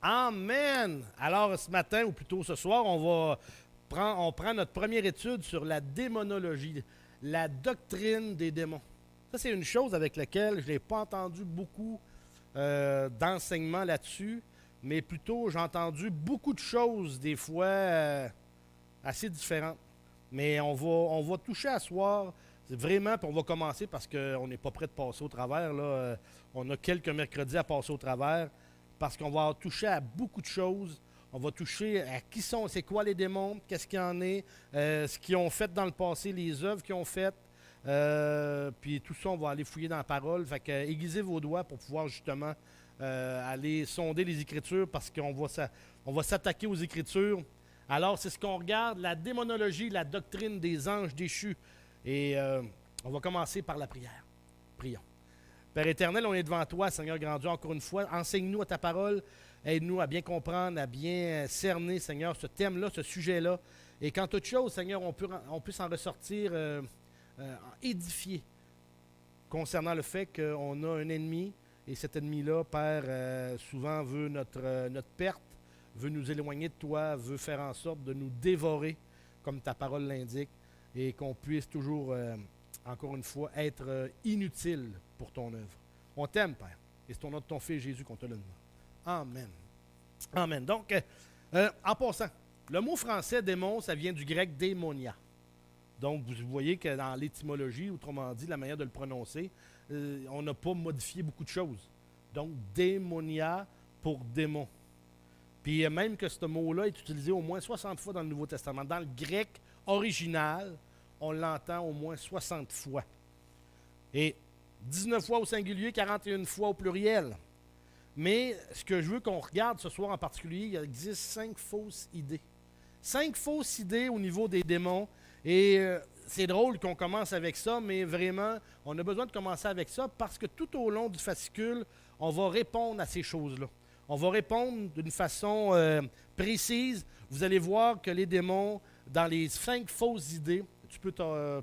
Amen! Alors, ce matin, ou plutôt ce soir, on prend notre première étude sur la démonologie, la doctrine des démons. Ça, c'est une chose avec laquelle je n'ai pas entendu beaucoup d'enseignements là-dessus, mais plutôt j'ai entendu beaucoup de choses, des fois assez différentes. Mais on va toucher à soir, vraiment, puis on va commencer parce qu'on n'est pas prêt de passer au travers. Là. On a quelques mercredis à passer au travers parce qu'on va toucher à beaucoup de choses. On va toucher à qui sont, c'est quoi les démons, qu'est-ce qu'il y en est, ce qu'ils ont fait dans le passé, les œuvres qu'ils ont faites. Puis tout ça, on va aller fouiller dans la parole. Fait que aiguisez vos doigts pour pouvoir justement aller sonder les Écritures parce on va s'attaquer aux Écritures. Alors, c'est ce qu'on regarde, la démonologie, la doctrine des anges déchus. Et on va commencer par la prière. Prions. Père éternel, on est devant toi, Seigneur grand Dieu, encore une fois. Enseigne-nous à ta parole. Aide-nous à bien comprendre, à bien cerner, Seigneur, ce thème-là, ce sujet-là. Et qu'en toute chose, Seigneur, on puisse en ressortir édifié concernant le fait qu'on a un ennemi. Et cet ennemi-là, Père, souvent veut notre perte, veut nous éloigner de toi, veut faire en sorte de nous dévorer, comme ta parole l'indique, et qu'on puisse toujours, encore une fois, être inutile pour ton œuvre. On t'aime, Père, et c'est au nom de ton Fils Jésus qu'on te le demande. Amen. Amen. Donc, en passant, le mot français démon, ça vient du grec démonia. Donc, vous voyez que dans l'étymologie, autrement dit, la manière de le prononcer, on n'a pas modifié beaucoup de choses. Donc, démonia pour démon. Puis même que ce mot-là est utilisé au moins 60 fois dans le Nouveau Testament. Dans le grec original, on l'entend au moins 60 fois. Et 19 fois au singulier, 41 fois au pluriel. Mais ce que je veux qu'on regarde ce soir en particulier, il existe 5 fausses idées. 5 fausses idées au niveau des démons. Et c'est drôle qu'on commence avec ça, mais vraiment, on a besoin de commencer avec ça parce que tout au long du fascicule, on va répondre à ces choses-là. On va répondre d'une façon précise. Vous allez voir que les démons, dans les 5 fausses idées, tu peux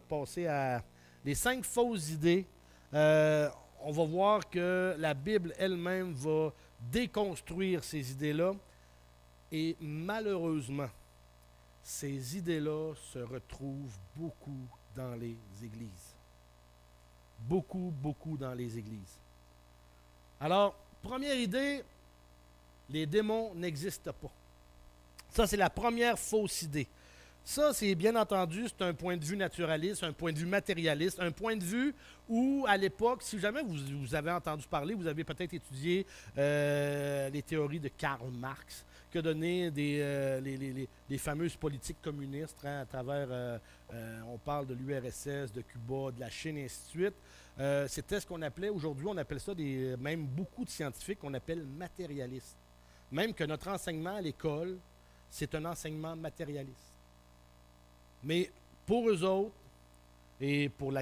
passer à les 5 fausses idées, on va voir que la Bible elle-même va déconstruire ces idées-là. Et malheureusement, ces idées-là se retrouvent beaucoup dans les églises. Beaucoup, beaucoup dans les églises. Alors, première idée, les démons n'existent pas. Ça, c'est la première fausse idée. Ça, c'est bien entendu, c'est un point de vue naturaliste, un point de vue matérialiste, un point de vue où, à l'époque, si jamais vous avez entendu parler, vous avez peut-être étudié les théories de Karl Marx, qui a donné les fameuses politiques communistes hein, à travers, on parle de l'URSS, de Cuba, de la Chine, et ainsi de suite. C'était ce qu'on appelait, aujourd'hui, on appelle ça, même beaucoup de scientifiques, qu'on appelle matérialistes. Même que notre enseignement à l'école, c'est un enseignement matérialiste. Mais pour eux autres, et pour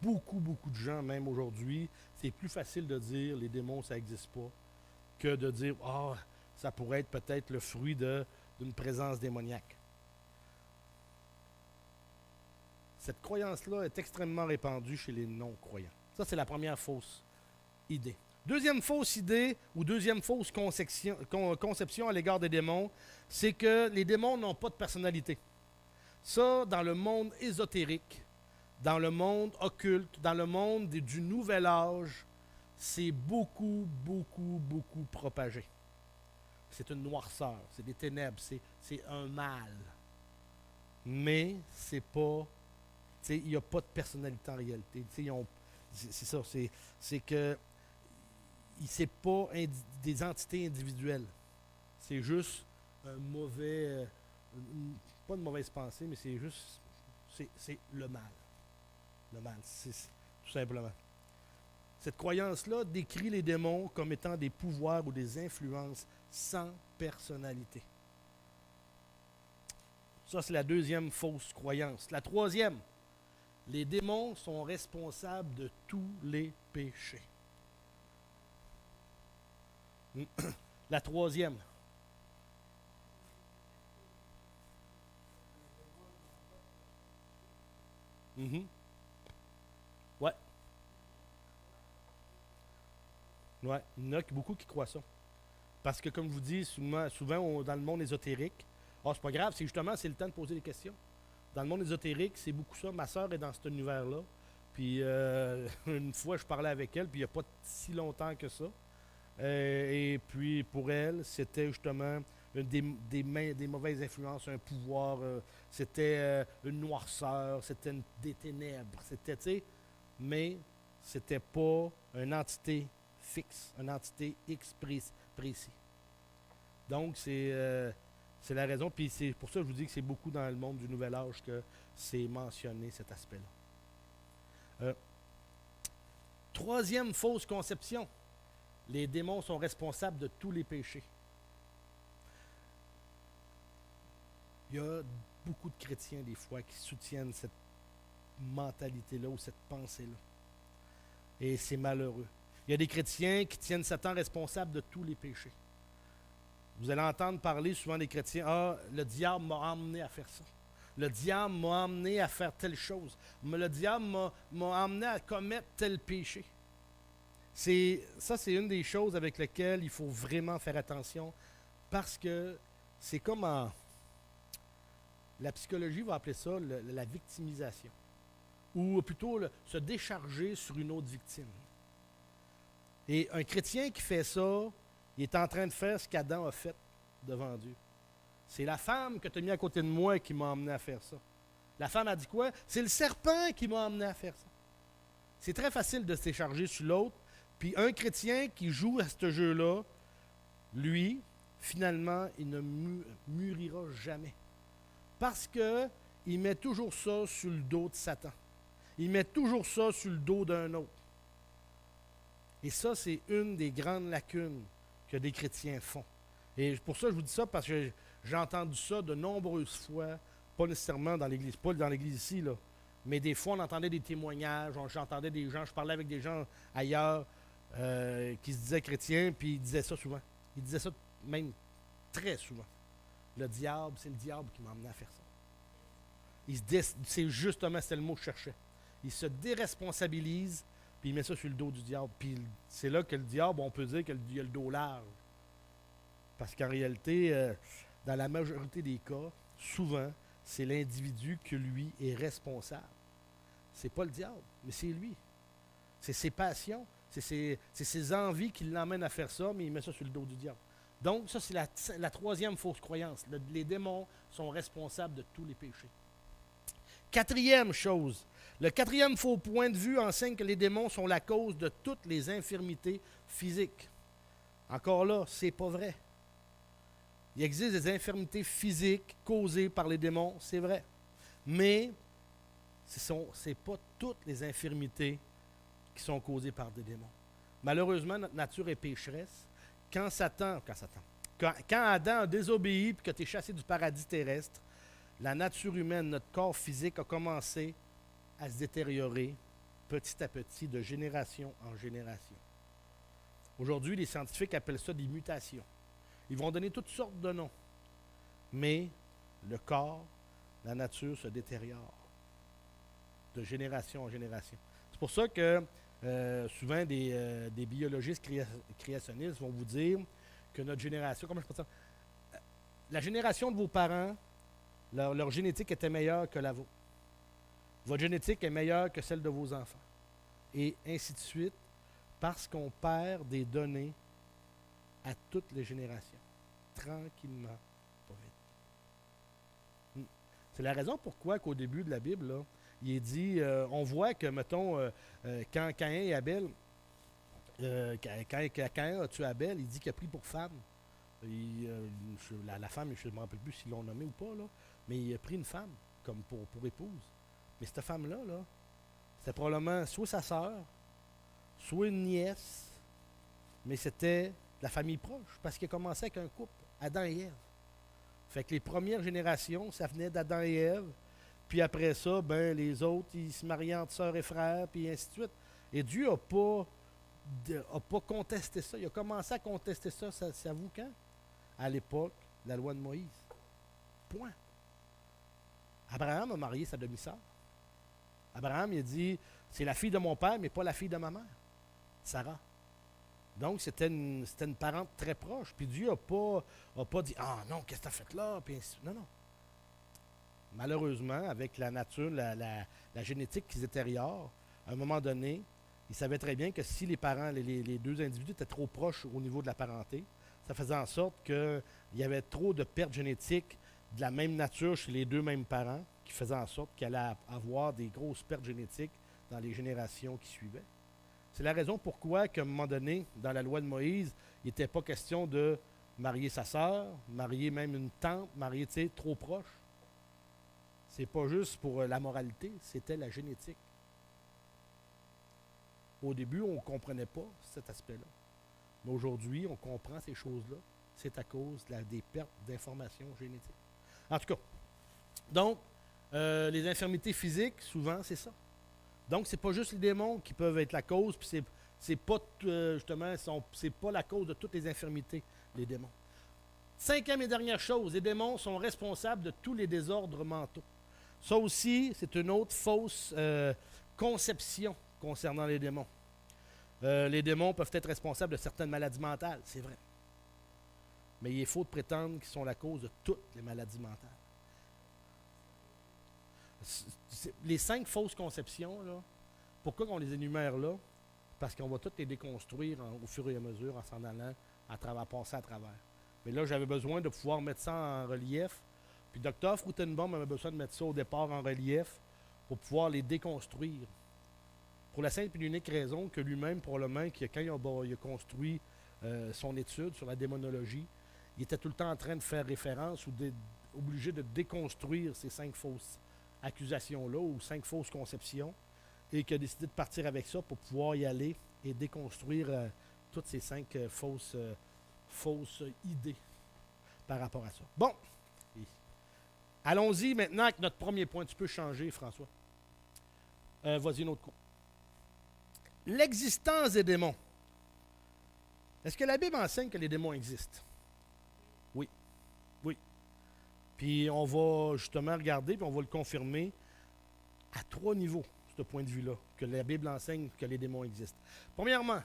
beaucoup, beaucoup de gens, même aujourd'hui, c'est plus facile de dire les démons, ça n'existe pas, que de dire ah, ça pourrait être peut-être le fruit d'une présence démoniaque. Cette croyance-là est extrêmement répandue chez les non-croyants. Ça, c'est la première fausse idée. Deuxième fausse idée, ou deuxième fausse conception à l'égard des démons, c'est que les démons n'ont pas de personnalité. Ça, dans le monde ésotérique, dans le monde occulte, dans le monde du nouvel âge, c'est beaucoup, beaucoup, beaucoup propagé. C'est une noirceur, c'est des ténèbres, c'est un mal. Mais c'est pas, il n'y a pas de personnalité en réalité. C'est ça, c'est que c'est pas des entités individuelles. C'est juste un mauvais, pas une mauvaise pensée, mais c'est juste, c'est le mal. Le mal, c'est tout simplement. Cette croyance-là décrit les démons comme étant des pouvoirs ou des influences sans personnalité. Ça, c'est la deuxième fausse croyance. La troisième, les démons sont responsables de tous les péchés. La troisième. Mm-hmm. Ouais. Ouais. Il y en a beaucoup qui croient ça. Parce que, comme je vous dis, souvent dans le monde ésotérique, c'est pas grave, c'est le temps de poser des questions. Dans le monde ésotérique, c'est beaucoup ça. Ma sœur est dans cet univers-là. Puis une fois, je parlais avec elle, puis il n'y a pas si longtemps que ça. Et puis pour elle, c'était justement des mauvaises influences, un pouvoir, c'était une noirceur, c'était des ténèbres, c'était, tu sais, mais c'était pas une entité fixe, une entité X précis. Donc c'est la raison, puis c'est pour ça que je vous dis que c'est beaucoup dans le monde du Nouvel Âge que c'est mentionné cet aspect-là. Troisième fausse conception. Les démons sont responsables de tous les péchés. Il y a beaucoup de chrétiens, des fois, qui soutiennent cette mentalité-là ou cette pensée-là. Et c'est malheureux. Il y a des chrétiens qui tiennent Satan responsable de tous les péchés. Vous allez entendre parler souvent des chrétiens, « Ah, le diable m'a emmené à faire ça. Le diable m'a emmené à faire telle chose. Le diable m'a emmené à commettre tel péché. » C'est une des choses avec lesquelles il faut vraiment faire attention parce que c'est comme la psychologie va appeler ça la victimisation ou plutôt se décharger sur une autre victime. Et un chrétien qui fait ça, il est en train de faire ce qu'Adam a fait devant Dieu. C'est la femme que tu as mis à côté de moi qui m'a emmené à faire ça. La femme a dit quoi? C'est le serpent qui m'a emmené à faire ça. C'est très facile de se décharger sur l'autre. Puis un chrétien qui joue à ce jeu-là, lui, finalement, il ne mûrira jamais. Parce qu'il met toujours ça sur le dos de Satan. Il met toujours ça sur le dos d'un autre. Et ça, c'est une des grandes lacunes que des chrétiens font. Et pour ça, je vous dis ça parce que j'ai entendu ça de nombreuses fois, pas nécessairement dans l'Église, pas dans l'Église ici, là, mais des fois, on entendait des témoignages, j'entendais des gens, je parlais avec des gens ailleurs qui se disaient chrétiens, puis ils disaient ça souvent. Ils disaient ça même très souvent. Le diable, c'est le diable qui m'a amené à faire ça. C'est justement, c'était le mot que je cherchais. Il se déresponsabilise, puis il met ça sur le dos du diable. Puis c'est là que le diable, on peut dire qu'il a le dos large. Parce qu'en réalité, dans la majorité des cas, souvent, c'est l'individu que lui est responsable. C'est pas le diable, mais c'est lui. C'est ses passions, c'est ses envies qui l'emmènent à faire ça, mais il met ça sur le dos du diable. Donc, ça, c'est la troisième fausse croyance. Les démons sont responsables de tous les péchés. Quatrième chose, le quatrième faux point de vue enseigne que les démons sont la cause de toutes les infirmités physiques. Encore là, c'est pas vrai. Il existe des infirmités physiques causées par les démons, c'est vrai. Mais ce n'est pas toutes les infirmités qui sont causées par des démons. Malheureusement, notre nature est pécheresse. Quand Adam a désobéi et que tu es chassé du paradis terrestre, la nature humaine, notre corps physique a commencé à se détériorer petit à petit de génération en génération. Aujourd'hui, les scientifiques appellent ça des mutations. Ils vont donner toutes sortes de noms. Mais le corps, la nature se détériore de génération en génération. C'est pour ça que souvent des biologistes créationnistes vont vous dire que notre génération, comment je peux dire ça? La génération de vos parents, leur génétique était meilleure que la vôtre. Votre génétique est meilleure que celle de vos enfants. Et ainsi de suite, parce qu'on perd des données à toutes les générations. Tranquillement, pas vite. C'est la raison pourquoi qu'au début de la Bible, là, il est dit, on voit que, mettons, quand Caïn et Abel, quand Caïn a tué Abel, il dit qu'il a pris pour femme. La femme, je ne me rappelle plus s'ils l'ont nommée ou pas, là, mais il a pris une femme comme pour épouse. Mais cette femme-là, c'était probablement soit sa sœur, soit une nièce, mais c'était de la famille proche, parce qu'il a commencé avec un couple, Adam et Ève. Fait que les premières générations, ça venait d'Adam et Ève, puis après ça, ben les autres, ils se mariaient entre sœurs et frères, puis ainsi de suite. Et Dieu n'a pas contesté ça. Il a commencé à contester ça, savez-vous quand? À l'époque de la loi de Moïse. Point. Abraham a marié sa demi-sœur. Abraham, il a dit, c'est la fille de mon père, mais pas la fille de ma mère. Sarah. Donc, c'était une parente très proche. Puis Dieu n'a pas dit, ah non, qu'est-ce que tu as fait là? Puis non, non. Malheureusement, avec la nature, la génétique qui se détériore, à un moment donné, il savait très bien que si les parents, les deux individus étaient trop proches au niveau de la parenté, ça faisait en sorte qu'il y avait trop de pertes génétiques de la même nature chez les deux mêmes parents, qui faisaient en sorte qu'il allait avoir des grosses pertes génétiques dans les générations qui suivaient. C'est la raison pourquoi, qu'à un moment donné, dans la loi de Moïse, il n'était pas question de marier sa sœur, marier même une tante, marier, tu sais, trop proche. C'est pas juste pour la moralité, c'était la génétique. Au début, on ne comprenait pas cet aspect-là. Mais aujourd'hui, on comprend ces choses-là. C'est à cause des pertes d'informations génétiques. En tout cas, donc, les infirmités physiques, souvent, c'est ça. Donc, c'est pas juste les démons qui peuvent être la cause, puis c'est pas, justement, c'est pas la cause de toutes les infirmités, les démons. Cinquième et dernière chose, les démons sont responsables de tous les désordres mentaux. Ça aussi, c'est une autre fausse conception concernant les démons. Les démons peuvent être responsables de certaines maladies mentales, c'est vrai. Mais il est faux de prétendre qu'ils sont la cause de toutes les maladies mentales. Les 5 fausses conceptions, là, pourquoi on les énumère là? Parce qu'on va toutes les déconstruire au fur et à mesure en s'en allant passer à travers. Mais là, j'avais besoin de pouvoir mettre ça en relief. Puis Dr. Frutenbaum avait besoin de mettre ça au départ en relief pour pouvoir les déconstruire. Pour la simple et unique raison que lui-même, probablement, quand il a construit son étude sur la démonologie, il était tout le temps en train de faire référence ou obligé de déconstruire ces 5 fausses accusations-là ou 5 fausses conceptions et qu'il a décidé de partir avec ça pour pouvoir y aller et déconstruire toutes ces 5 fausses idées par rapport à ça. Bon, allons-y maintenant avec notre premier point. Tu peux changer, François. Vas-y, une autre coup. L'existence des démons. Est-ce que la Bible enseigne que les démons existent? Oui. Oui. Puis on va justement regarder, puis on va le confirmer à 3 niveaux, ce point de vue-là, que la Bible enseigne que les démons existent. Premièrement,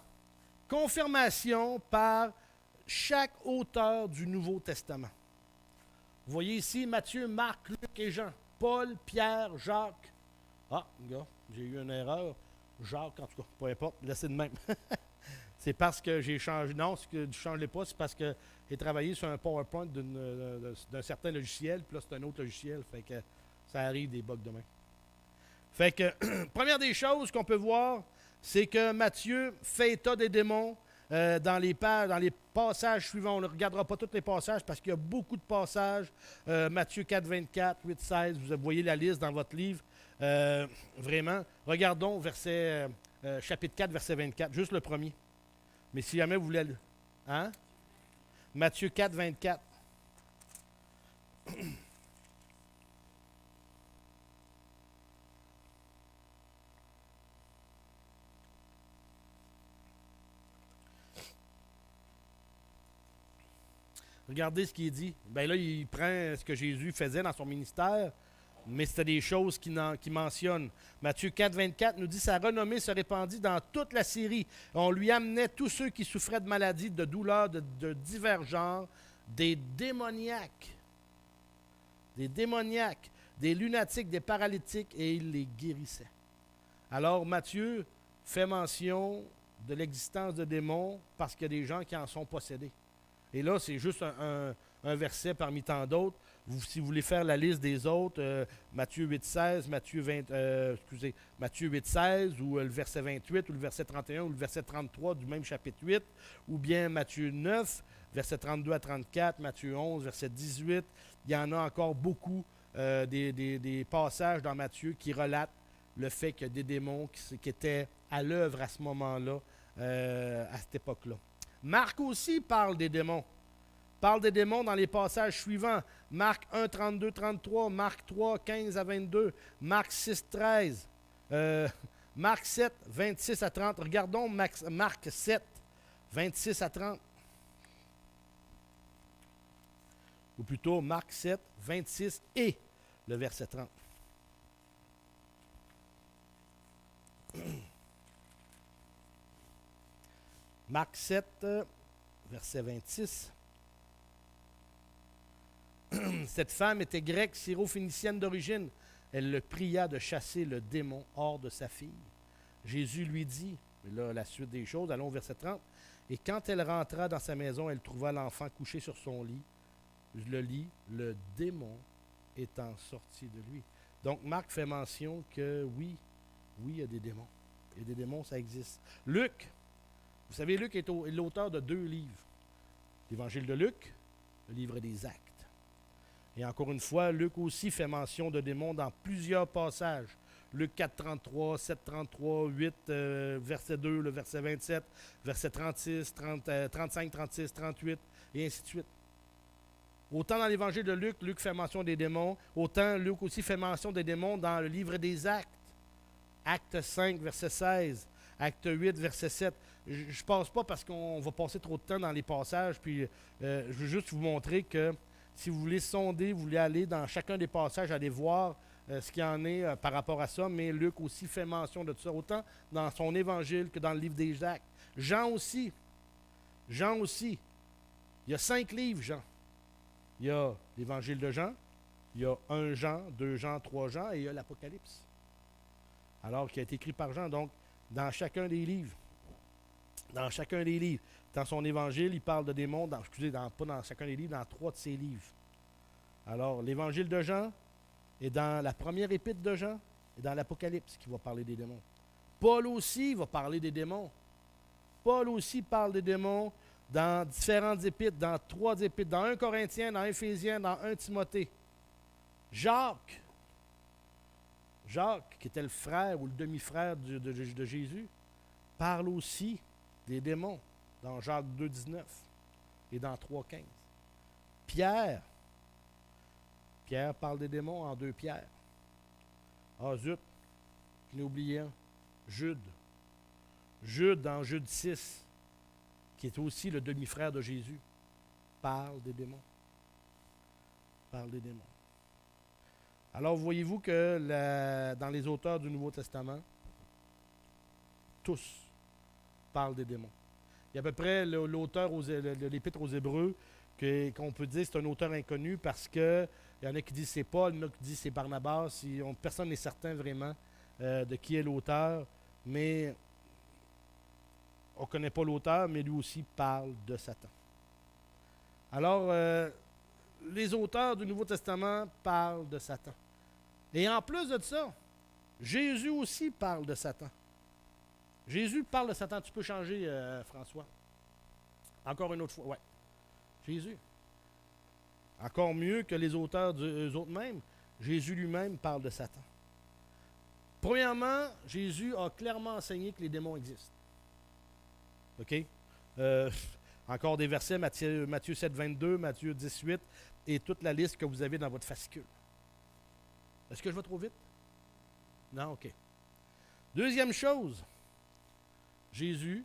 confirmation par chaque auteur du Nouveau Testament. Vous voyez ici Matthieu, Marc, Luc et Jean. Paul, Pierre, Jacques. Ah, gars, j'ai eu une erreur. Jacques, en tout cas, peu importe, laissez de même. C'est parce que j'ai changé. Non, ce que je ne changeais pas, c'est parce que j'ai travaillé sur un PowerPoint d'un certain logiciel, puis là, c'est un autre logiciel. Fait que ça arrive des bugs demain. Fait que, première des choses qu'on peut voir, c'est que Matthieu fait état des démons dans les passages suivants. On ne regardera pas tous les passages parce qu'il y a beaucoup de passages. Matthieu 4, 24, 8, 16, vous voyez la liste dans votre livre. Vraiment, regardons chapitre 4, verset 24, juste le premier. Mais si jamais vous voulez... Hein? Matthieu 4, 24. Regardez ce qu'il est dit. Bien là, il prend ce que Jésus faisait dans son ministère, mais c'était des choses qu'il mentionne. Matthieu 4, 24 nous dit « Sa renommée se répandit dans toute la Syrie. On lui amenait tous ceux qui souffraient de maladies, de douleurs, de divers genres, des démoniaques, des lunatiques, des paralytiques, et il les guérissait. » Alors Matthieu fait mention de l'existence de démons parce qu'il y a des gens qui en sont possédés. Et là, c'est juste un verset parmi tant d'autres. Si vous voulez faire la liste des autres, Matthieu 8,16, Matthieu 8,16, ou le verset 28, ou le verset 31, ou le verset 33 du même chapitre 8, ou bien Matthieu 9, verset 32 à 34, Matthieu 11, verset 18. Il y en a encore beaucoup des passages dans Matthieu qui relatent le fait qu'il y a des démons qui étaient à l'œuvre à ce moment-là, à cette époque-là. Marc aussi parle des démons. Parle des démons dans les passages suivants. Marc 1, 32, 33, Marc 3, 15 à 22, Marc 6, 13, Marc 7, 26 à 30. Regardons Marc 7, 26 à 30. Ou plutôt Marc 7, 26 et le verset 30. Marc 7, verset 26. Cette femme était grecque, syro-phénicienne d'origine. Elle le pria de chasser le démon hors de sa fille. Jésus lui dit, et là la suite des choses, allons au verset 30. Et quand elle rentra dans sa maison, elle trouva l'enfant couché sur son lit. Le lit, le démon étant sorti de lui. Donc Marc fait mention que oui, il y a des démons. Il y a des démons, ça existe. Luc, vous savez, Luc est l'auteur de 2 livres. L'Évangile de Luc, le livre des Actes. Et encore une fois, Luc aussi fait mention de démons dans plusieurs passages. Luc 4, 33, 7, 33, 8, verset 2, le verset 27, verset 36, 35, 36, 38, et ainsi de suite. Autant dans l'Évangile de Luc, Luc fait mention des démons, autant Luc aussi fait mention des démons dans le livre des Actes. Acte 5, verset 16, Acte 8, verset 7. Je ne passe pas parce qu'on va passer trop de temps dans les passages, puis je veux juste vous montrer que si vous voulez sonder, vous voulez aller dans chacun des passages, aller voir ce qu'il y en est par rapport à ça, mais Luc aussi fait mention de tout ça, autant dans son évangile que dans le livre des Actes. Jean aussi. Il y a 5 livres, Jean. Il y a l'évangile de Jean, il y a 1 Jean, 2 Jean, 3 Jean, et il y a l'Apocalypse. Alors, qui a été écrit par Jean, donc, dans chacun des livres. Dans son évangile, il parle de démons, pas dans chacun des livres, dans 3 de ses livres. Alors, l'évangile de Jean est dans la première épître de Jean et dans l'Apocalypse qui va parler des démons. Paul aussi va parler des démons. Paul aussi parle des démons dans différentes épîtres, dans 3 épîtres, dans 1 Corinthiens, dans Éphésiens, dans 1 Timothée. Jacques, qui était le frère ou le demi-frère de Jésus, parle aussi des démons dans Jacques 2, 19 et dans 3, 15. Pierre parle des démons en 2 Pierre. Ah zut, je l'ai oublié un. Jude dans Jude 6, qui est aussi le demi-frère de Jésus, parle des démons. Alors, voyez-vous que dans les auteurs du Nouveau Testament, tous parlent des démons. Il y a à peu près l'auteur de l'Épître aux Hébreux, qu'on peut dire que c'est un auteur inconnu parce qu'il y en a qui disent c'est Paul, il y en a qui disent c'est Barnabas. Personne n'est certain vraiment de qui est l'auteur, mais on ne connaît pas l'auteur, mais lui aussi parle de Satan. Alors, les auteurs du Nouveau Testament parlent de Satan. Et en plus de ça, Jésus aussi parle de Satan. Jésus parle de Satan. Tu peux changer, François. Encore une autre fois. Ouais. Jésus. Encore mieux que les auteurs eux autres mêmes, Jésus lui-même parle de Satan. Premièrement, Jésus a clairement enseigné que les démons existent. OK? Encore des versets, Matthieu 7, 22, Matthieu 18, et toute la liste que vous avez dans votre fascicule. Est-ce que je vais trop vite? Non? OK. Deuxième chose, Jésus,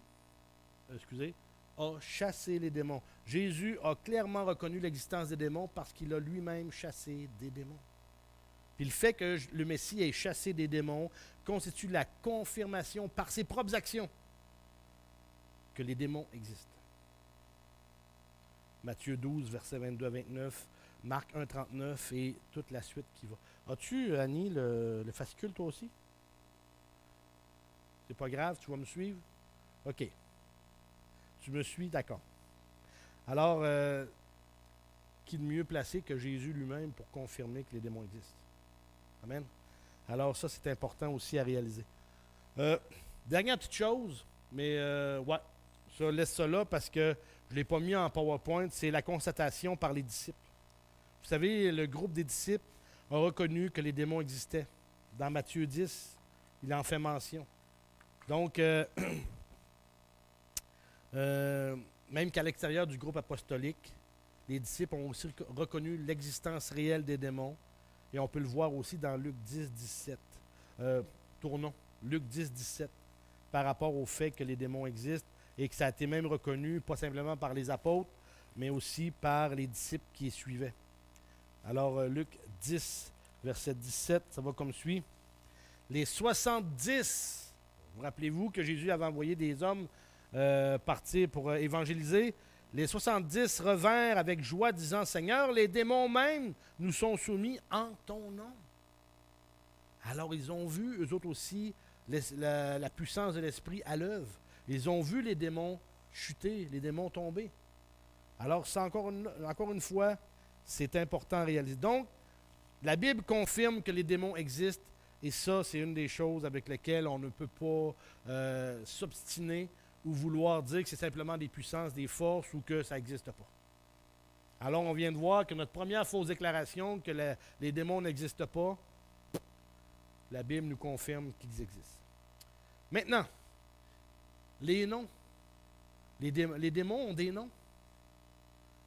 a chassé les démons. Jésus a clairement reconnu l'existence des démons parce qu'il a lui-même chassé des démons. Puis le fait que le Messie ait chassé des démons constitue la confirmation par ses propres actions que les démons existent. Matthieu 12, versets 22 à 29, Marc 1, 39 et toute la suite qui va. As-tu, Annie, le fascicule toi aussi? C'est pas grave, tu vas me suivre? OK. Tu me suis, d'accord. Alors, qui de mieux placé que Jésus lui-même pour confirmer que les démons existent? Amen. Alors, ça, c'est important aussi à réaliser. Dernière petite chose, mais ouais, ça, laisse ça là parce que je ne l'ai pas mis en PowerPoint, c'est la constatation par les disciples. Vous savez, le groupe des disciples a reconnu que les démons existaient. Dans Matthieu 10, il en fait mention. Donc, même qu'à l'extérieur du groupe apostolique, les disciples ont aussi reconnu l'existence réelle des démons. Et on peut le voir aussi dans Luc 10, 17. Tournons. Luc 10, 17. Par rapport au fait que les démons existent et que ça a été même reconnu, pas simplement par les apôtres, mais aussi par les disciples qui les suivaient. Alors, Luc 10, verset 17, ça va comme suit. Les 70, rappelez-vous que Jésus avait envoyé des hommes partir pour évangéliser. Les 70 revinrent avec joie, disant, Seigneur, les démons même nous sont soumis en ton nom. Alors ils ont vu, eux autres aussi, la puissance de l'Esprit à l'œuvre. Ils ont vu les démons chuter, les démons tomber. Alors, c'est encore une fois, c'est important à réaliser. Donc, la Bible confirme que les démons existent, et ça, c'est une des choses avec lesquelles on ne peut pas s'obstiner ou vouloir dire que c'est simplement des puissances, des forces, ou que ça n'existe pas. Alors, on vient de voir que notre première fausse déclaration, que les démons n'existent pas, la Bible nous confirme qu'ils existent. Maintenant, les noms. Les démons ont des noms.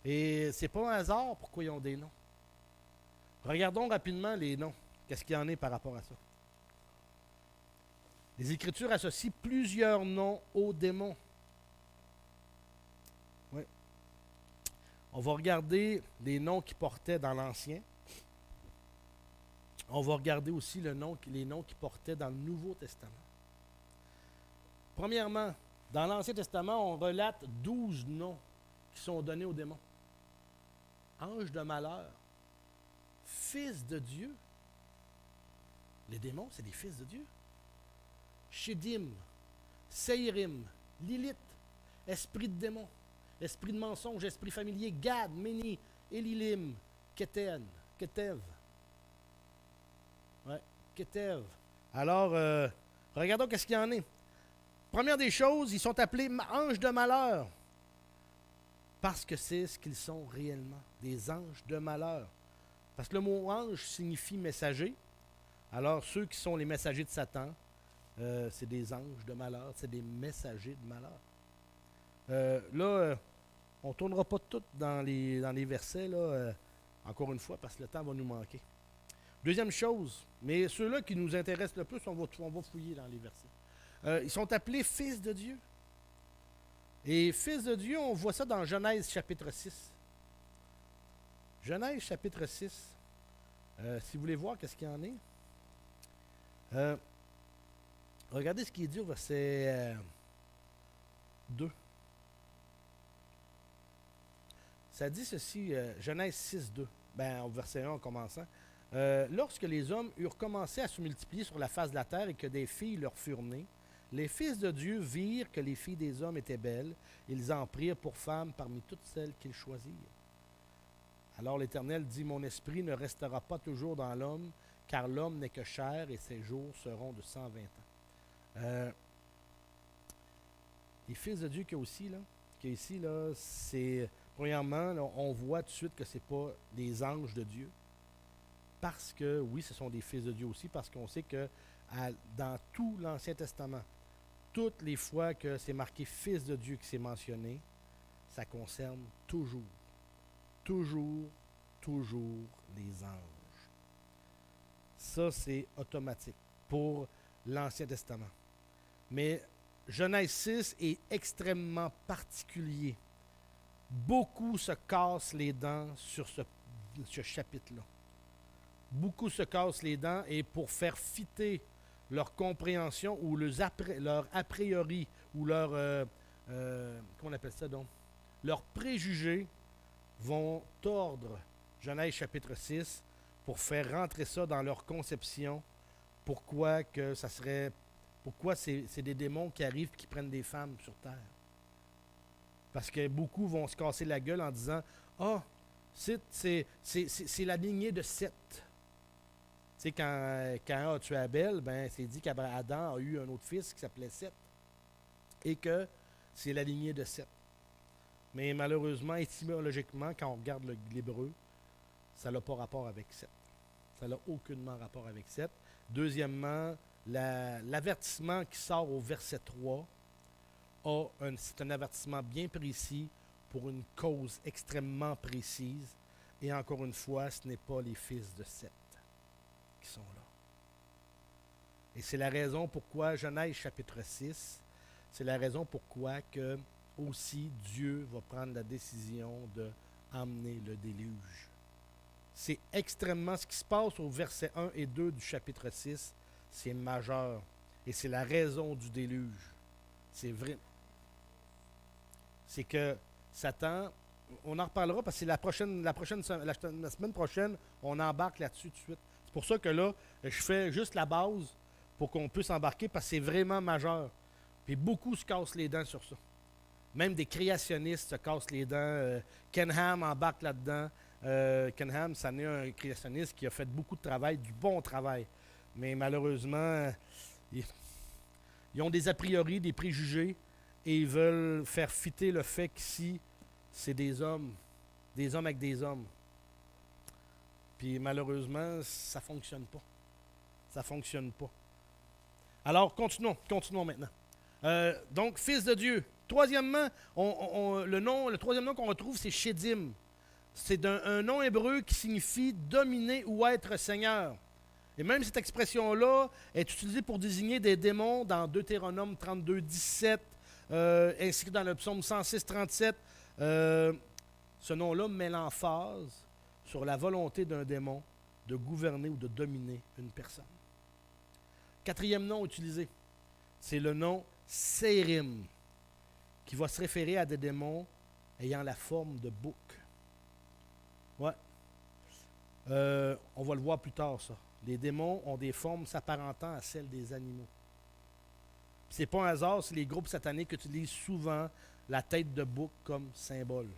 Et c'est pas un hasard pourquoi ils ont des noms. Regardons rapidement les noms. Qu'est-ce qu'il y en est par rapport à ça? Les Écritures associent plusieurs noms aux démons. Oui. On va regarder les noms qu'ils portaient dans l'Ancien. On va regarder aussi les noms qu'ils portaient dans le Nouveau Testament. Premièrement, dans l'Ancien Testament, on relate 12 noms qui sont donnés aux démons. Ange de malheur, fils de Dieu. Les démons, c'est des fils de Dieu. Sheddim, Seirim, Lilith, esprit de démon, esprit de mensonge, esprit familier, Gad, Méni, Elilim, Ketev. Ouais, Ketev. Alors, regardons qu'est-ce qu'il y en a. Première des choses, ils sont appelés anges de malheur. Parce que c'est ce qu'ils sont réellement, des anges de malheur. Parce que le mot ange signifie messager. Alors, ceux qui sont les messagers de Satan, c'est des anges de malheur, c'est des messagers de malheur. On ne tournera pas tout dans les versets, encore une fois, parce que le temps va nous manquer. Deuxième chose, mais ceux-là qui nous intéressent le plus, on va fouiller dans les versets. Ils sont appelés fils de Dieu. Et fils de Dieu, on voit ça dans Genèse chapitre 6. Genèse chapitre 6. Si vous voulez voir qu'est-ce qu'il y en est. Regardez ce qui est dit au verset 2. Ça dit ceci, Genèse 6, 2. Au verset 1 en commençant. Lorsque les hommes eurent commencé à se multiplier sur la face de la terre et que des filles leur furent nées, les fils de Dieu virent que les filles des hommes étaient belles. Ils en prirent pour femmes parmi toutes celles qu'ils choisirent. Alors l'Éternel dit, « Mon esprit ne restera pas toujours dans l'homme, car l'homme n'est que chair et ses jours seront de 120 ans. » Les fils de Dieu qu'il y a ici, c'est, premièrement, là, on voit tout de suite que ce n'est pas des anges de Dieu. Parce que, oui, ce sont des fils de Dieu aussi, parce qu'on sait que dans tout l'Ancien Testament, toutes les fois que c'est marqué fils de Dieu qui s'est mentionné, ça concerne toujours les anges. Ça, c'est automatique pour l'Ancien Testament. Mais Genèse 6 est extrêmement particulier. Beaucoup se cassent les dents sur ce chapitre-là. Beaucoup se cassent les dents et pour faire fitter leur compréhension ou leur a priori ou leur comment on appelle ça donc? Leurs préjugés vont tordre Genèse chapitre 6 pour faire rentrer ça dans leur conception. Pourquoi c'est des démons qui arrivent et qui prennent des femmes sur terre. Parce que beaucoup vont se casser la gueule en disant « Ah, c'est la lignée de Seth. » Tu sais, quand a tué Abel, c'est dit qu'Adam a eu un autre fils qui s'appelait Seth. Et que c'est la lignée de Seth. Mais malheureusement, étymologiquement, quand on regarde l'hébreu, ça n'a pas rapport avec Seth. Ça n'a aucunement rapport avec Seth. Deuxièmement, l'avertissement qui sort au verset 3, c'est un avertissement bien précis pour une cause extrêmement précise. Et encore une fois, ce n'est pas les fils de Seth qui sont là. Et c'est la raison pourquoi Genèse chapitre 6, c'est la raison pourquoi que aussi Dieu va prendre la décision d'emmener le déluge. C'est extrêmement ce qui se passe au verset 1 et 2 du chapitre 6, c'est majeur. Et c'est la raison du déluge. C'est vrai. c'est que Satan, on en reparlera parce que c'est la semaine prochaine, on embarque là-dessus tout de suite. C'est pour ça que là, je fais juste la base pour qu'on puisse embarquer parce que c'est vraiment majeur. Puis beaucoup se cassent les dents sur ça. Même des créationnistes se cassent les dents. Ken Ham embarque là-dedans. Ken Ham, ça n'est un créationniste qui a fait beaucoup de travail, du bon travail. Mais malheureusement, ils ont des a priori, des préjugés, et ils veulent faire fitter le fait qu'ici, c'est des hommes avec des hommes. Puis malheureusement, ça ne fonctionne pas. Ça ne fonctionne pas. Alors, continuons maintenant. Donc, fils de Dieu. Troisièmement, le troisième nom qu'on retrouve, c'est Shedim. C'est un nom hébreu qui signifie dominer ou être seigneur. Et même cette expression-là est utilisée pour désigner des démons dans Deutéronome 32, 17, ainsi que dans le psaume 106, 37. Ce nom-là met l'emphase sur la volonté d'un démon de gouverner ou de dominer une personne. Quatrième nom utilisé, c'est le nom Sérim, qui va se référer à des démons ayant la forme de bouc. Ouais. On va le voir plus tard, ça. Les démons ont des formes s'apparentant à celles des animaux. C'est pas un hasard si les groupes sataniques utilisent souvent la tête de bouc comme symbole.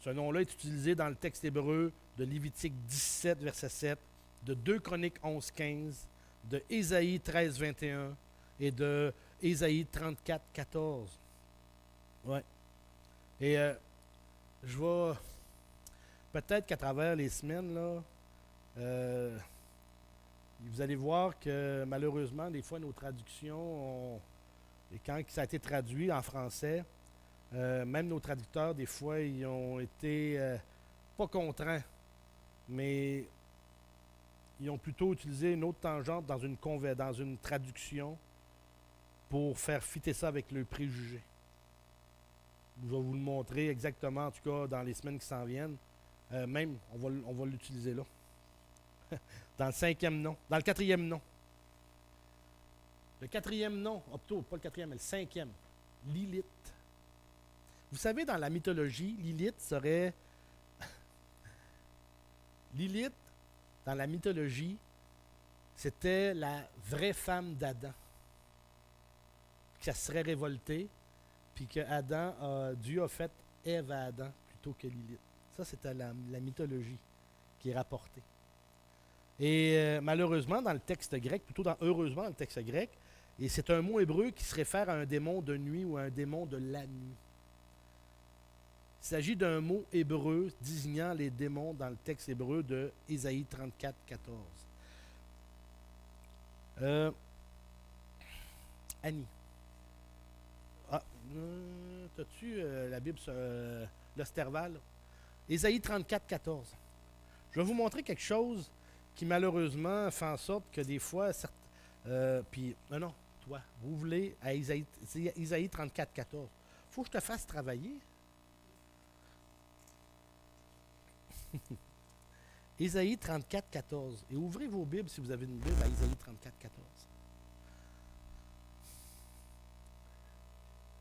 Ce nom-là est utilisé dans le texte hébreu de Lévitique 17, verset 7, de 2 Chroniques 11, 15, de Ésaïe 13, 21 et de Ésaïe 34, 14. Ouais. Et je vais... Peut-être qu'à travers les semaines, là, vous allez voir que malheureusement, des fois, nos traductions, et quand ça a été traduit en français, même nos traducteurs, des fois, ils ont été pas contraints, mais ils ont plutôt utilisé une autre tangente dans une traduction pour faire fitter ça avec le préjugé. Je vais vous le montrer exactement, en tout cas, dans les semaines qui s'en viennent. Même, on va l'utiliser là. Dans le 5e nom. Dans le 4e nom. Le 4e nom, plutôt, pas le 4e, mais le 5e. Lilith. Vous savez, dans la mythologie, Lilith serait... Lilith, dans la mythologie, c'était la vraie femme d'Adam. Qui serait révoltée, puis que Dieu a fait Ève à Adam plutôt que Lilith. Ça, c'était la mythologie qui est rapportée. Et malheureusement, dans le texte grec, heureusement dans le texte grec, et c'est un mot hébreu qui se réfère à un démon de nuit ou à un démon de la nuit. Il s'agit d'un mot hébreu désignant les démons dans le texte hébreu de Ésaïe 34, 14. Annie. Ah, t'as-tu la Bible sur l'Osterval? Ésaïe 34, 14. Je vais vous montrer quelque chose qui malheureusement fait en sorte que des fois, non, toi, vous voulez à Ésaïe 34, 14. Faut que je te fasse travailler. Ésaïe 34, 14. Et ouvrez vos Bibles si vous avez une Bible à Ésaïe 34, 14.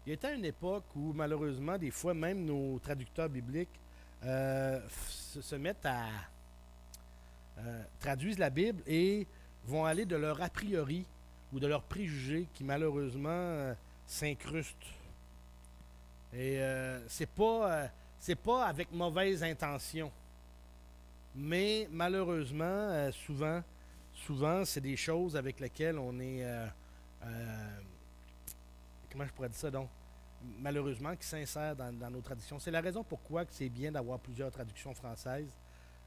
Il y a été une époque où malheureusement, des fois, même nos traducteurs bibliques se mettent à traduisent la Bible et vont aller de leur a priori ou de leurs préjugés qui malheureusement s'incrustent. Et c'est pas avec mauvaise intention. Mais malheureusement, souvent, c'est des choses avec lesquelles on est comment je pourrais dire ça donc? Malheureusement, qui s'insèrent dans nos traditions. C'est la raison pourquoi que c'est bien d'avoir plusieurs traductions françaises.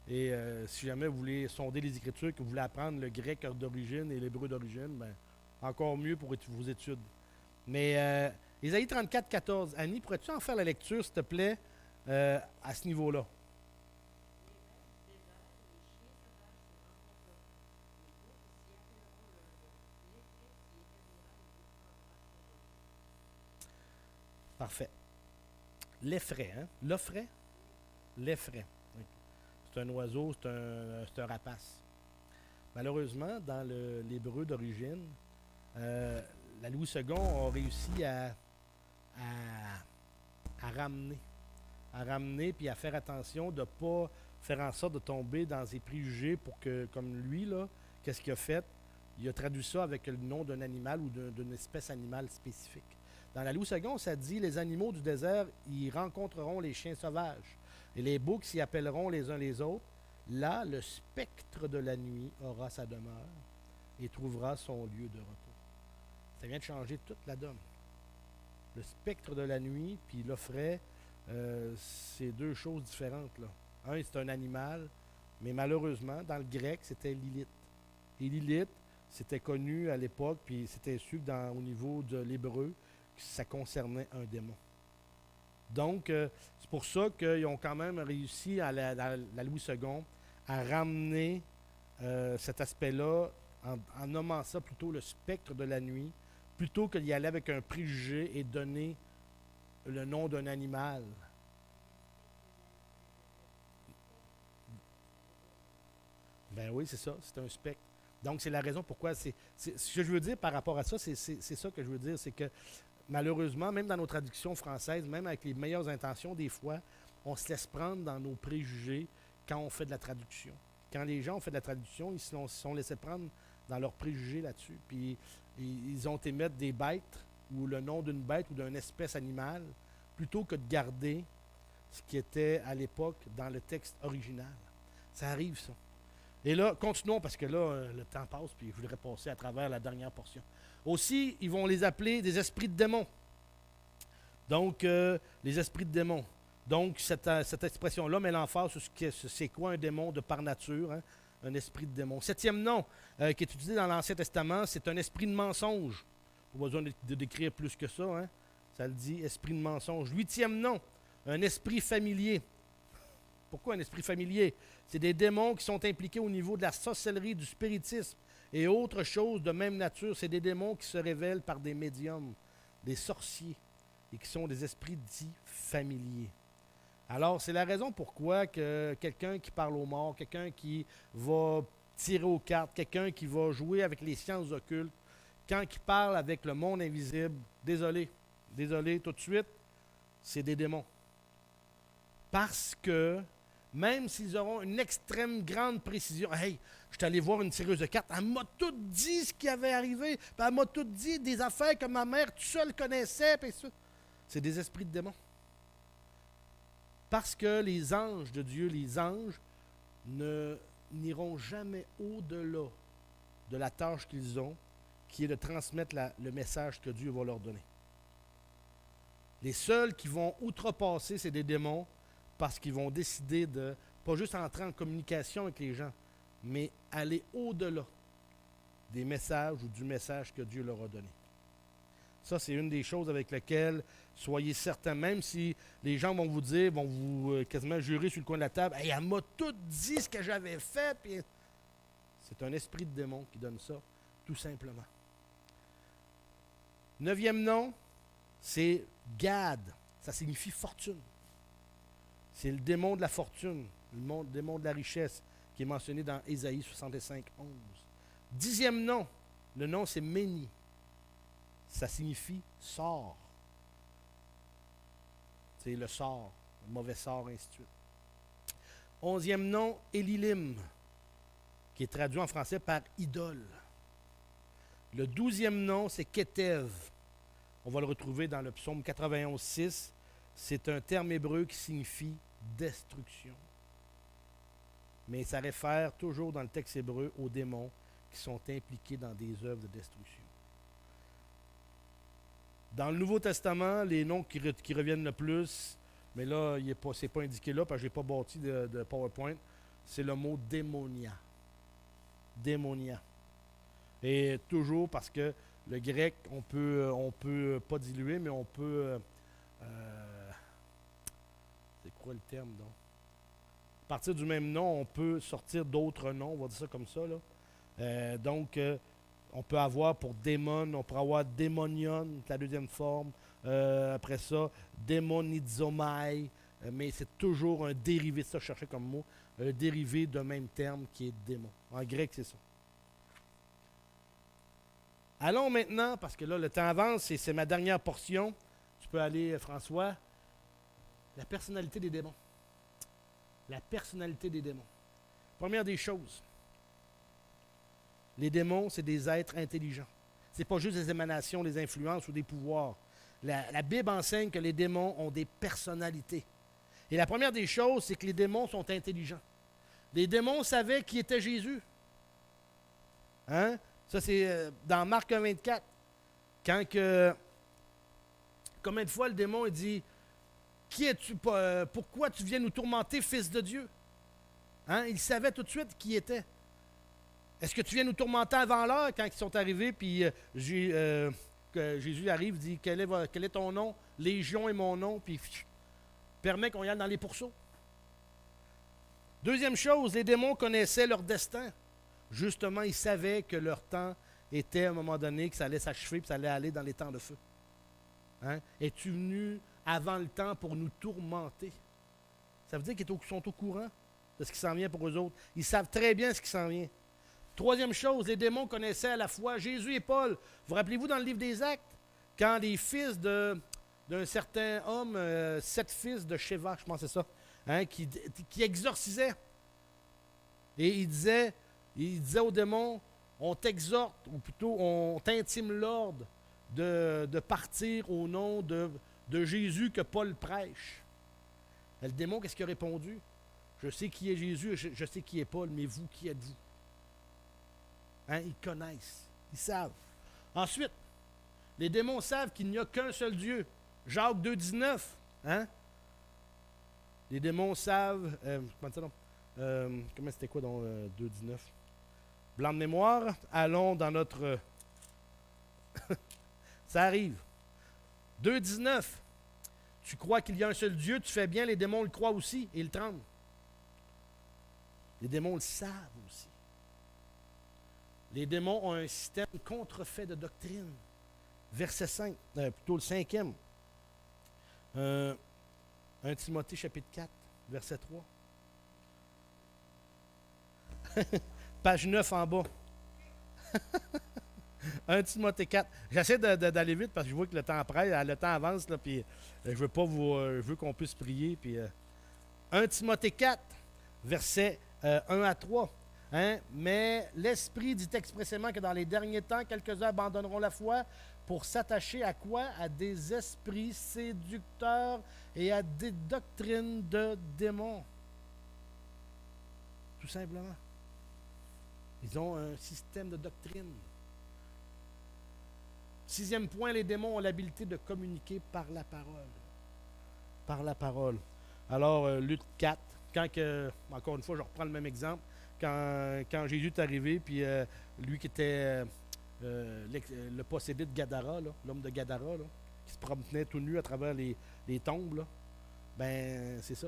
Et si jamais vous voulez sonder les Écritures, que vous voulez apprendre le grec d'origine et l'hébreu d'origine, ben, encore mieux pour vos études. Mais Ésaïe 34, 14. Annie, pourrais-tu en faire la lecture, s'il te plaît, à ce niveau-là? Parfait. L'effraie, hein? L'offraie? L'effraie. C'est un oiseau, c'est un rapace. Malheureusement, dans l'hébreu d'origine, la Louis II a réussi à à ramener. À ramener, puis à faire attention de ne pas faire en sorte de tomber dans des préjugés pour que, comme lui, là, qu'est-ce qu'il a fait? Il a traduit ça avec le nom d'un animal ou d'une espèce animale spécifique. Dans la Louis II, ça dit les animaux du désert, ils rencontreront les chiens sauvages, et les boucs s'y appelleront les uns les autres. Là, le spectre de la nuit aura sa demeure et trouvera son lieu de repos. Ça vient de changer toute la donne. Le spectre de la nuit, puis l'offrait, c'est deux choses différentes, là. Un, c'est un animal, mais malheureusement, dans le grec, c'était Lilith. Et Lilith, c'était connu à l'époque, puis c'était su que au niveau de l'hébreu, que ça concernait un démon. Donc, c'est pour ça qu'ils ont quand même réussi à la Louis II à ramener cet aspect-là en nommant ça plutôt le spectre de la nuit, plutôt qu'il y aller avec un préjugé et donner le nom d'un animal. Ben oui, c'est ça, c'est un spectre. Donc, c'est la raison pourquoi ce que je veux dire par rapport à ça, c'est ça que je veux dire, c'est que malheureusement, même dans nos traductions françaises, même avec les meilleures intentions, des fois, on se laisse prendre dans nos préjugés quand on fait de la traduction. Quand les gens ont fait de la traduction, ils se sont laissés prendre dans leurs préjugés là-dessus. Puis, ils ont émettre des bêtes ou le nom d'une bête ou d'une espèce animale plutôt que de garder ce qui était à l'époque dans le texte original. Ça arrive, ça. Et là, continuons parce que là, le temps passe puis je voudrais passer à travers la dernière portion. Aussi, ils vont les appeler des esprits de démons. Donc, les esprits de démons. Donc, cette expression-là met l'emphase sur c'est quoi un démon de par nature, hein? Un esprit de démon. Septième nom qui est utilisé dans l'Ancien Testament, c'est un esprit de mensonge. Pas besoin de décrire plus que ça, hein? Ça le dit, esprit de mensonge. Huitième nom, un esprit familier. Pourquoi un esprit familier? C'est des démons qui sont impliqués au niveau de la sorcellerie, du spiritisme et autres choses de même nature. C'est des démons qui se révèlent par des médiums, des sorciers, et qui sont des esprits dits familiers. Alors, c'est la raison pourquoi que quelqu'un qui parle aux morts, quelqu'un qui va tirer aux cartes, quelqu'un qui va jouer avec les sciences occultes, quand il parle avec le monde invisible, désolé tout de suite, c'est des démons. Parce que même s'ils auront une extrême grande précision, hey, je suis allé voir une tireuse de cartes, elle m'a tout dit ce qui avait arrivé, puis elle m'a tout dit des affaires que ma mère toute seule connaissait, puis ça. C'est des esprits de démons. Parce que les anges de Dieu, les anges, n'iront jamais au-delà de la tâche qu'ils ont, qui est de transmettre le message que Dieu va leur donner. Les seuls qui vont outrepasser, c'est des démons, parce qu'ils vont décider de, pas juste entrer en communication avec les gens, mais aller au-delà des messages ou du message que Dieu leur a donné. Ça, c'est une des choses avec lesquelles soyez certains, même si les gens vont vous dire, vont vous quasiment jurer sur le coin de la table, hey, elle m'a tout dit ce que j'avais fait. Puis c'est un esprit de démon qui donne ça, tout simplement. Neuvième nom, c'est Gad. Ça signifie fortune. C'est le démon de la fortune, le démon de la richesse, qui est mentionné dans Ésaïe 65, 11. Dixième nom, le nom c'est Méni. Ça signifie sort. C'est le sort, le mauvais sort, ainsi de suite. Onzième nom, Élilim, qui est traduit en français par idole. Le 12e nom, c'est Ketev. On va le retrouver dans le psaume 91, 6. C'est un terme hébreu qui signifie destruction. Mais ça réfère toujours dans le texte hébreu aux démons qui sont impliqués dans des œuvres de destruction. Dans le Nouveau Testament, les noms qui reviennent le plus, mais là, ce n'est pas indiqué là, parce que je n'ai pas bâti de PowerPoint, c'est le mot démonia. Démonia. Et toujours parce que le grec, on peut pas diluer, mais on peut... c'est quoi le terme, donc? À partir du même nom, on peut sortir d'autres noms, on va dire ça comme ça, là. Donc, on peut avoir pour démon, on peut avoir démonion, la deuxième forme. Après ça, démonizomai, mais c'est toujours un dérivé, ça je cherchais comme mot, un dérivé d'un même terme qui est démon. En grec, c'est ça. Allons maintenant, parce que là, le temps avance et c'est ma dernière portion. Tu peux aller, François. La personnalité des démons. La personnalité des démons. Première des choses, les démons, c'est des êtres intelligents. Ce n'est pas juste des émanations, des influences ou des pouvoirs. La Bible enseigne que les démons ont des personnalités. Et la première des choses, c'est que les démons sont intelligents. Les démons savaient qui était Jésus. Hein? Ça, c'est dans Marc 1,24. Combien de fois le démon il dit « Qui es-tu? Pourquoi tu viens nous tourmenter, fils de Dieu? » Hein? Il savait tout de suite qui il était. Est-ce que tu viens nous tourmenter avant l'heure quand ils sont arrivés, puis que Jésus arrive, dit quel est ton nom? Légion est mon nom, puis permet qu'on y aille dans les pourceaux. Deuxième chose, les démons connaissaient leur destin. Justement, ils savaient que leur temps était à un moment donné, que ça allait s'achever, puis ça allait aller dans les temps de feu. Hein? Es-tu venu avant le temps pour nous tourmenter? Ça veut dire qu'ils sont au courant de ce qui s'en vient pour eux autres. Ils savent très bien ce qui s'en vient. Troisième chose, les démons connaissaient à la fois Jésus et Paul. Vous rappelez-vous dans le livre des Actes, quand les fils d'un certain homme, 7 fils de Sheva, je pense que c'est ça, hein, qui exorcisaient. Et il disait aux démons, on t'exhorte, ou plutôt on t'intime l'ordre de partir au nom de Jésus que Paul prêche. Et le démon, qu'est-ce qu'il a répondu? Je sais qui est Jésus, je sais qui est Paul, mais vous, qui êtes-vous? Hein, ils connaissent, ils savent. Ensuite, les démons savent qu'il n'y a qu'un seul Dieu. Jacques 2,19. Hein? Les démons savent. Comment c'était quoi dans 2,19? Blanc de mémoire. Allons dans notre. Ça arrive. 2,19. Tu crois qu'il y a un seul Dieu, tu fais bien, les démons le croient aussi et ils tremblent. Les démons le savent aussi. Les démons ont un système contrefait de doctrine. Verset 5, plutôt le 5e. 1 Timothée chapitre 4, verset 3. Page 9 en bas. 1 Timothée 4. J'essaie d'aller vite parce que je vois que le temps presse, le temps avance, là, puis je veux qu'on puisse prier. Puis, 1 Timothée 4, verset 1 à 3. Hein? Mais l'Esprit dit expressément que dans les derniers temps, quelques-uns abandonneront la foi pour s'attacher à quoi? À des esprits séducteurs et à des doctrines de démons. Tout simplement. Ils ont un système de doctrine. 6e point, les démons ont l'habilité de communiquer par la parole. Par la parole. Alors, Luc 4, encore une fois, je reprends le même exemple. Quand Jésus est arrivé, puis lui qui était le possédé de Gadara, l'homme de Gadara, là, qui se promenait tout nu à travers les tombes, là, ben c'est ça.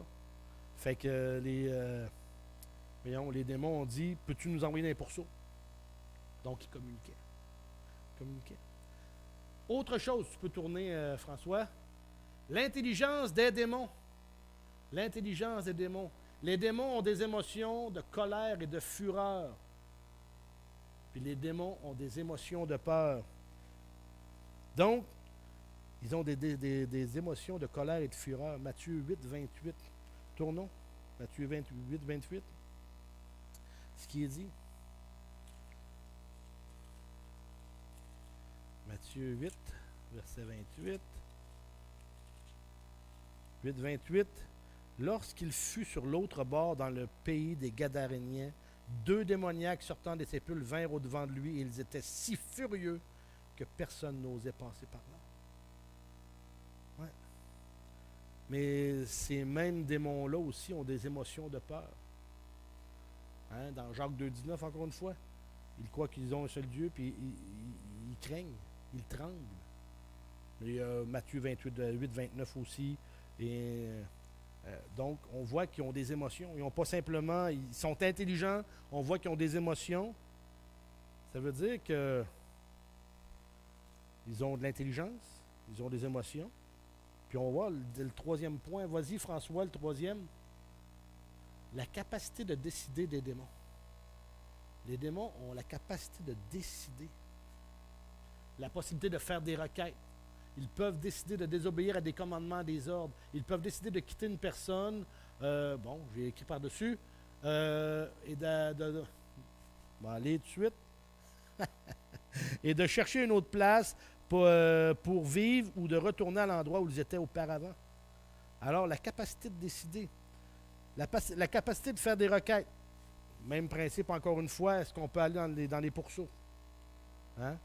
Fait que les démons ont dit, peux-tu nous envoyer dans les pourceaux? Donc ils communiquaient. Autre chose, tu peux tourner, François. L'intelligence des démons. L'intelligence des démons. Les démons ont des émotions de colère et de fureur. Puis les démons ont des émotions de peur. Donc, ils ont des émotions de colère et de fureur. Matthieu 8, 28. Tournons. Matthieu 8, 28. Ce qui est dit. Matthieu 8, verset 28. 8, 28. Lorsqu'il fut sur l'autre bord dans le pays des Gadaréniens, 2 démoniaques sortant des sépulcres vinrent au-devant de lui et ils étaient si furieux que personne n'osait passer par là. Ouais. Mais ces mêmes démons-là aussi ont des émotions de peur. Hein? Dans Jacques 2,19, encore une fois, ils croient qu'ils ont un seul Dieu, puis ils craignent, ils tremblent. Il y a Matthieu 28, 8, 29 aussi, et... donc, on voit qu'ils ont des émotions. Ils n'ont pas simplement... Ils sont intelligents. On voit qu'ils ont des émotions. Ça veut dire que ils ont de l'intelligence. Ils ont des émotions. Puis on voit le 3e point. Vas-y, François, le 3e. La capacité de décider des démons. Les démons ont la capacité de décider. La possibilité de faire des requêtes. Ils peuvent décider de désobéir à des commandements, des ordres. Ils peuvent décider de quitter une personne. Bon, j'ai écrit par-dessus. Et on va aller tout de suite. Et de chercher une autre place pour vivre ou de retourner à l'endroit où ils étaient auparavant. Alors, la capacité de décider, la capacité de faire des requêtes. Même principe, encore une fois, est-ce qu'on peut aller dans les pourceaux? Hein?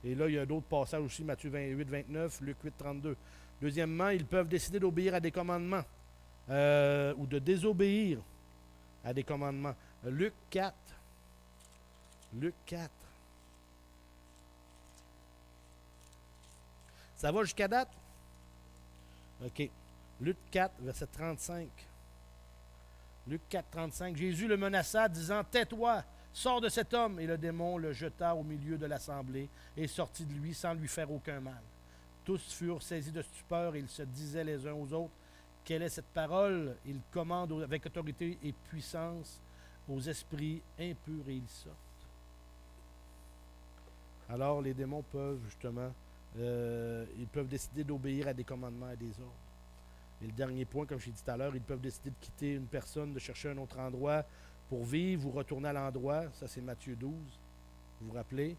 Et là, il y a d'autres passages aussi, Matthieu 28, 29, Luc 8, 32. Deuxièmement, ils peuvent décider d'obéir à des commandements ou de désobéir à des commandements. Luc 4. Luc 4. Ça va jusqu'à date? OK. Luc 4, verset 35. Luc 4, 35. Jésus le menaça, disant, « Tais-toi, sors de cet homme. » Et le démon le jeta au milieu de l'assemblée et sortit de lui sans lui faire aucun mal. Tous furent saisis de stupeur et ils se disaient les uns aux autres, « Quelle est cette parole? » Il commande avec autorité et puissance aux esprits impurs et ils sortent. Alors les démons peuvent justement, ils peuvent décider d'obéir à des commandements et des ordres. Et le dernier point, comme j'ai dit tout à l'heure, ils peuvent décider de quitter une personne, de chercher un autre endroit pour vivre ou retourner à l'endroit. Ça, c'est Matthieu 12. Vous vous rappelez?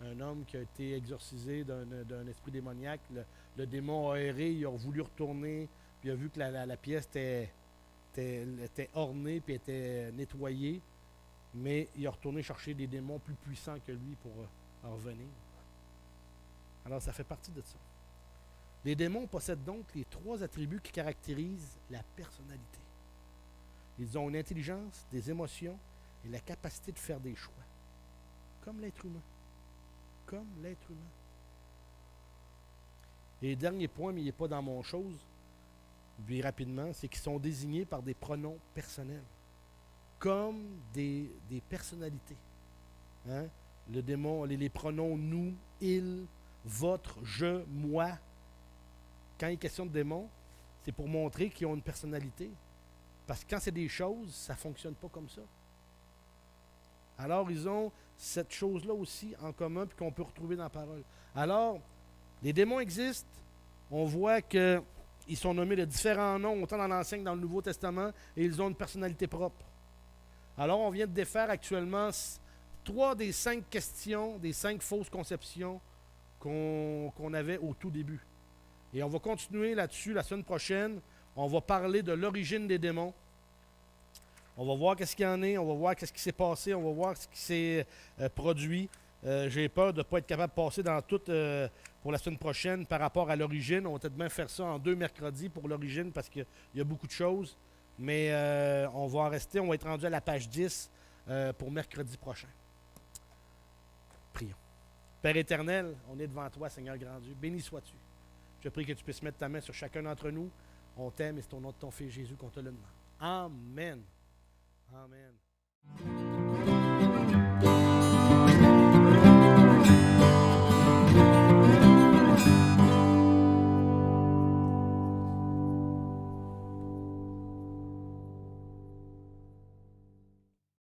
Un homme qui a été exorcisé d'un esprit démoniaque. Le démon a erré, il a voulu retourner, puis il a vu que la pièce était ornée, puis était nettoyée. Mais il a retourné chercher des démons plus puissants que lui pour en revenir. Alors, ça fait partie de ça. Les démons possèdent donc les 3 attributs qui caractérisent la personnalité. Ils ont une intelligence, des émotions et la capacité de faire des choix. Comme l'être humain. Comme l'être humain. Et dernier point, mais il n'est pas dans mon chose, puis rapidement, c'est qu'ils sont désignés par des pronoms personnels. Comme des personnalités. Hein? Le démon, les pronoms nous, il, votre, je, moi. Quand il est question de démons, c'est pour montrer qu'ils ont une personnalité. Parce que quand c'est des choses, ça ne fonctionne pas comme ça. Alors, ils ont cette chose-là aussi en commun, puis qu'on peut retrouver dans la parole. Alors, les démons existent. On voit qu'ils sont nommés de différents noms, autant dans l'Ancien que dans le Nouveau Testament, et ils ont une personnalité propre. Alors, on vient de défaire actuellement 3 des 5 questions, des 5 fausses conceptions qu'on avait au tout début. Et on va continuer là-dessus la semaine prochaine. On va parler de l'origine des démons. On va voir qu'est-ce qu'il y en est, on va voir qu'est-ce qui s'est passé, on va voir ce qui s'est produit. J'ai peur de ne pas être capable de passer dans tout pour la semaine prochaine par rapport à l'origine. On va peut-être bien faire ça en 2 mercredis pour l'origine parce qu'il y a beaucoup de choses. Mais on va en rester, on va être rendu à la page 10 pour mercredi prochain. Prions. Père éternel, on est devant toi, Seigneur grand Dieu. Béni sois-tu. Je prie que tu puisses mettre ta main sur chacun d'entre nous. On t'aime et c'est au nom de ton Fils Jésus qu'on te le demande. Amen. Amen.